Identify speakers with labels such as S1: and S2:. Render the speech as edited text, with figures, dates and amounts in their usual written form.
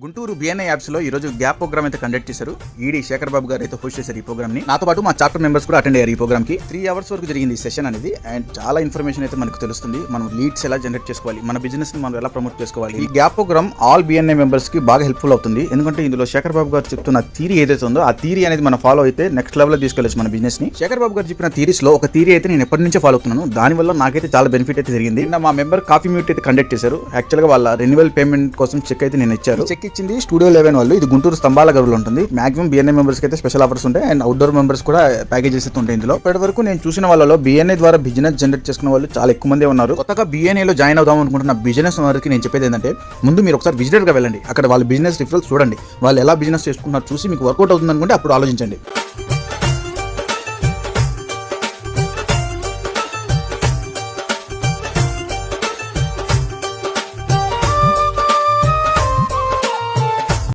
S1: Guntur BNI apps లో ఈ రోజు గ్యాప్ ప్రోగ్రామ్ అయితే కండక్ట్ చేశారు. ఈడీ శేఖర్ బాబు గారు అయితే హోస్ట్ చేశారు ఈ ప్రోగ్రామ్ ని. నాతో పాటు మా చాప్టర్ మెంబర్స్ కూడా అటెండ్ అయ్యారు ఈ ప్రోగ్రామ్ కి. 3 hours వరకు జరిగింది ఈ సెషన్ అనేది. అండ్ చాలా ఇన్ఫర్మేషన్ అయితే మనకు తెలుస్తుంది. మనం లీడ్స్ ఎలా జనరేట్ చేసుకోవాలి, మన బిజినెస్ ని మనం ఎలా ప్రమోట్ చేసుకోవాలి. ఈ gap program all BNI members కి బాగా హెల్ప్ఫుల్ అవుతుంది. ఎందుకంటే ఇందులో శేఖర్ బాబు గారు చెప్తున్న థీరీ ఏదైతే ఉందో ఆ థీరీ అనేది మనం ఫాలో అయితే నెక్స్ట్ లెవెల్ లో తీసుకెళ్ళచ్చు మన బిజినెస్ ని. శేఖర్ బాబు గారు చెప్పిన థీరీస్ లో ఒక థీరీ అయితే నేను ఎప్పటి నుంచో ఫాలో అవుతున్నాను. దానివల్ల నాకైతే చాలా బెనిఫిట్ అయితే జరిగింది. మా మెంబర్ కాఫీ మ్యూట్ అయితే కండక్ట్ చేశారు. యాక్చువల్ గా వాళ్ళ రెన్యువల్ పేమెంట్ కోసం చెక్ అయితే నేను ఇచ్చారు. చెక్ ఇచ్చింది స్టూడియో 11 వాళ్ళు. ఇది గుంటూరు స్తంభాల గరువులో ఉంటుంది. మాక్సిమం బిఎన్ఐ మెంబర్స్ కి అయితే స్పెషల్ ఆఫర్స్ ఉంటాయి. అండ్ అవుట్డోర్ మెంబర్స్ కూడా ప్యాకేజెస్ అయితే ఉంటాయి ఇందులో. ఇప్పటి వరకు నేను చూసిన వాళ్ళలో బిఎన్ఐ ద్వారా బిజినెస్ జనరేట్ చేసుకున్న వాళ్ళు చాలా ఎక్కువ మంది ఉన్నారు. కొత్తగా బిఎన్ఐ లో జాయిన్ అవుదాం అనుకుంటున్న బిజినెస్ వారికి నేను చెప్పేది ఏంటంటే, ముందు మీరు ఒకసారి విజిటర్ గా వెళ్ళండి. అక్కడ వాళ్ళ బిజినెస్ రిఫరల్స్ చూడండి. వాళ్ళు ఎలా బిజినెస్ చేసుకుంటున్నారు చూసి మీకు వర్కౌట్ అవుతుంది అనుకుంటే అప్పుడు ఆలోచించండి.